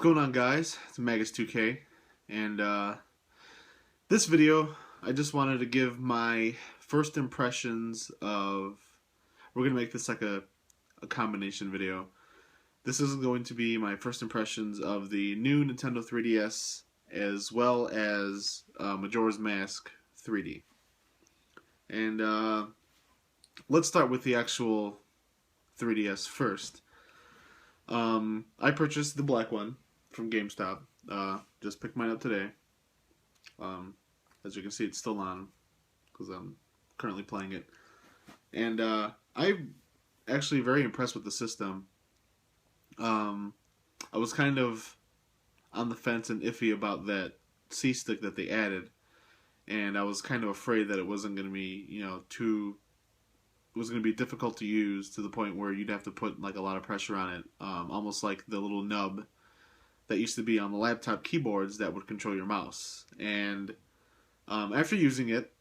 What's going on, guys? It's Magus2K, and this video I just wanted to give my first impressions of. We're gonna make this like a combination video. This is going to be my first impressions of the new Nintendo 3DS as well as Majora's Mask 3D. And let's start with the actual 3DS first. I purchased the black one from GameStop. Just picked mine up today. As you can see, it's still on because I'm currently playing it. And I'm actually very impressed with the system. I was kind of on the fence and iffy about that C-stick that they added. And I was kind of afraid that it wasn't going to be, it was going to be difficult to use to the point where you'd have to put like a lot of pressure on it, almost like the little nub that used to be on the laptop keyboards that would control your mouse. And after using it,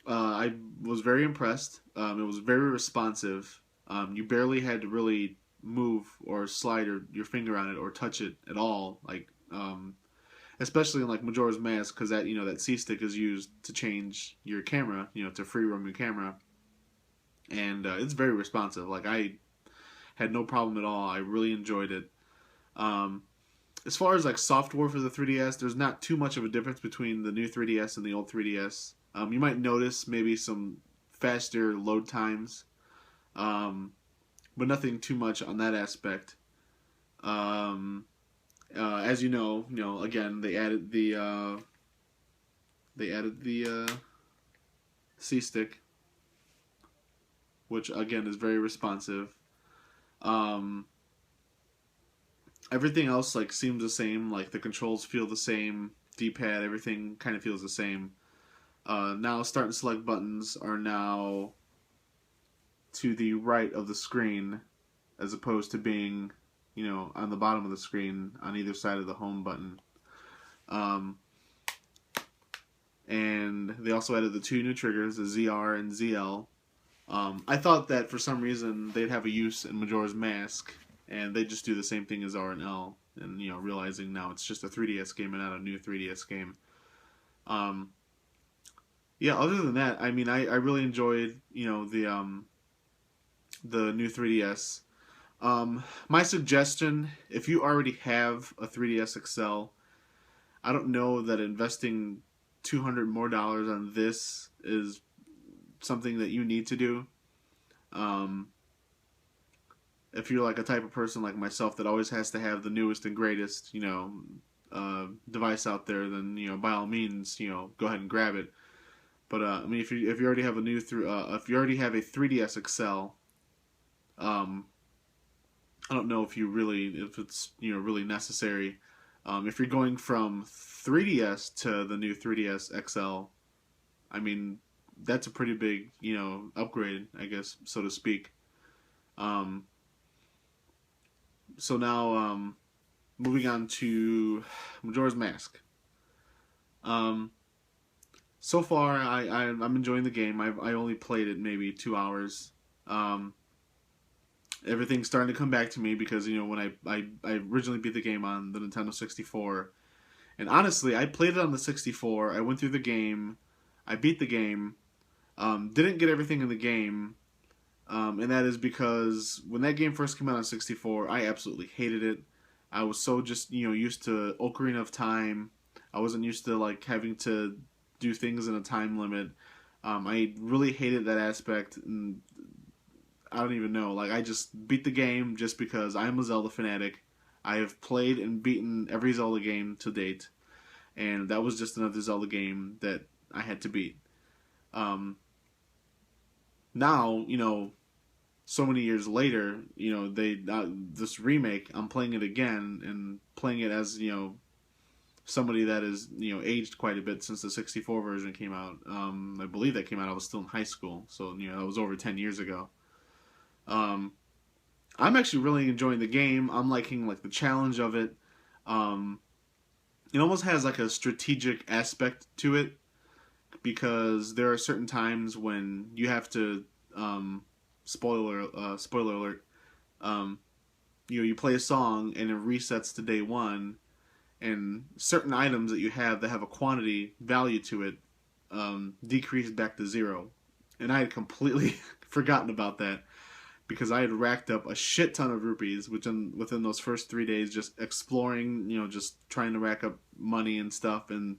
I was very impressed. It was very responsive. You barely had to really move or slide your finger on it or touch it at all, like especially in like Majora's Mask, because that C stick is used to change your camera, to free roam your camera. And it's very responsive. Like, I had no problem at all. I really enjoyed it. As far as like software for the 3DS, there's not too much of a difference between the new 3DS and the old 3DS. You might notice maybe some faster load times, but nothing too much on that aspect. As you know, again, they added the C stick, which again is very responsive. Everything else like seems the same. Like the controls feel the same. D-pad, everything kind of feels the same. Now start and select buttons are now to the right of the screen, as opposed to being, on the bottom of the screen on either side of the home button. And they also added the two new triggers, the ZR and ZL. I thought that for some reason they'd have a use in Majora's Mask, and they just do the same thing as R and L, and realizing now it's just a 3DS game and not a new 3DS game. Yeah, other than that, I mean, I really enjoyed the new 3DS. My suggestion, if you already have a 3DS XL, I don't know that investing $200 more on this is something that you need to do. If you're like a type of person like myself that always has to have the newest and greatest, device out there, then by all means, go ahead and grab it. But I mean, if you already have if you already have a 3DS XL, I don't know if it's really necessary. If you're going from 3DS to the new 3DS XL, I mean, that's a pretty big, upgrade, I guess, so to speak. So now, moving on to Majora's Mask. So far, I'm enjoying the game. I only played it maybe 2 hours. Everything's starting to come back to me because, when I originally beat the game on the Nintendo 64. And honestly, I played it on the 64. I went through the game. I beat the game. Didn't get everything in the game, and that is because when that game first came out on 64, I absolutely hated it. I was so just used to Ocarina of Time. I wasn't used to like having to do things in a time limit. I really hated that aspect, and I don't even know. Like, I just beat the game just because I'm a Zelda fanatic. I have played and beaten every Zelda game to date, and that was just another Zelda game that I had to beat. Now, so many years later, this remake, I'm playing it again and playing it as, somebody that is, aged quite a bit since the 64 version came out. I believe that came out, I was still in high school, so, that was over 10 years ago. I'm actually really enjoying the game. I'm liking, like, the challenge of it. It almost has, like, a strategic aspect to it, because there are certain times when you have to, spoiler alert, you play a song and it resets to day one, and certain items that you have that have a quantity value to it decrease back to zero. And I had completely forgotten about that because I had racked up a shit ton of rupees within those first 3 days, just exploring, just trying to rack up money and stuff. And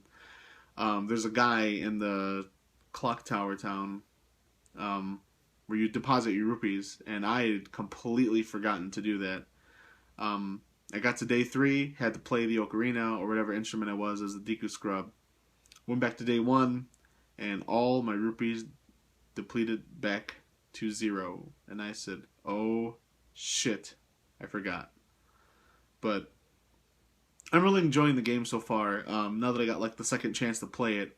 there's a guy in the clock tower town where you deposit your rupees, and I had completely forgotten to do that. I got to day 3, had to play the ocarina or whatever instrument I was as the Deku scrub. Went back to day 1, and all my rupees depleted back to 0. And I said, oh shit, I forgot. But I'm really enjoying the game so far, now that I got like the second chance to play it.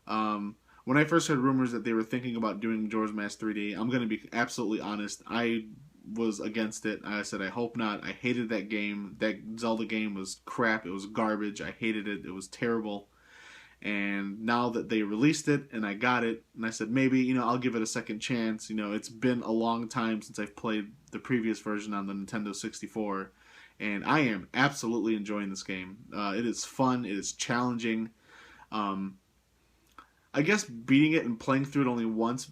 When I first heard rumors that they were thinking about doing Majora's Mask 3D, I'm going to be absolutely honest, I was against it. I said, I hope not. I hated that game. That Zelda game was crap. It was garbage. I hated it. It was terrible. And now that they released it and I got it, and I said, maybe, I'll give it a second chance. It's been a long time since I've played the previous version on the Nintendo 64. And I am absolutely enjoying this game. It is fun. It is challenging. I guess beating it and playing through it only once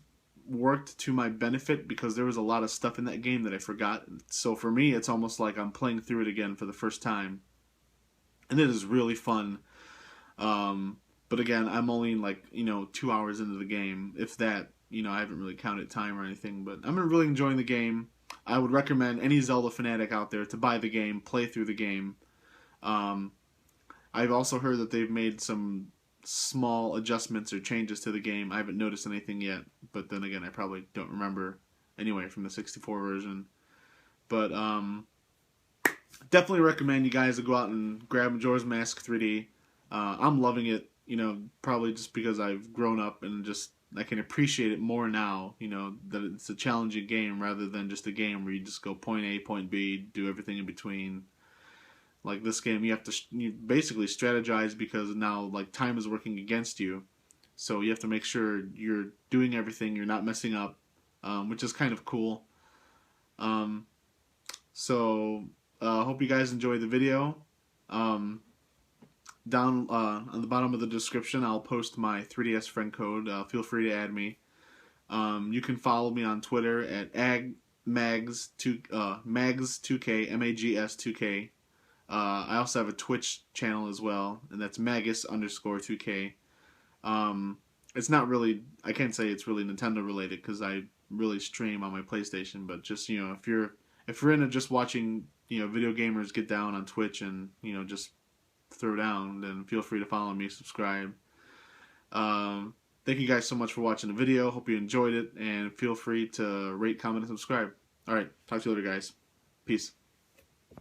worked to my benefit because there was a lot of stuff in that game that I forgot. So for me, it's almost like I'm playing through it again for the first time. And it is really fun. But again, I'm only 2 hours into the game. If that, I haven't really counted time or anything. But I'm really enjoying the game. I would recommend any Zelda fanatic out there to buy the game, play through the game. I've also heard that they've made some small adjustments or changes to the game. I haven't noticed anything yet, but then again, I probably don't remember anyway from the 64 version. But definitely recommend you guys to go out and grab Majora's Mask 3D. I'm loving it, probably just because I've grown up and just I can appreciate it more now, that it's a challenging game rather than just a game where you just go point A, point B, do everything in between. Like this game, you have to basically strategize because now time is working against you, so you have to make sure you're doing everything, you're not messing up, which is kind of cool. So hope you guys enjoyed the video. Down on the bottom of the description, I'll post my 3DS friend code. Feel free to add me. You can follow me on Twitter at mags2k mags2k. I also have a Twitch channel as well, and that's magus_2k. It's not really, I can't say it's really Nintendo related because I really stream on my PlayStation, but just, if you're into just watching, video gamers get down on Twitch and, just throw down, then feel free to follow me, subscribe. Thank you guys so much for watching the video. Hope you enjoyed it, and feel free to rate, comment, and subscribe. Alright, talk to you later, guys. Peace.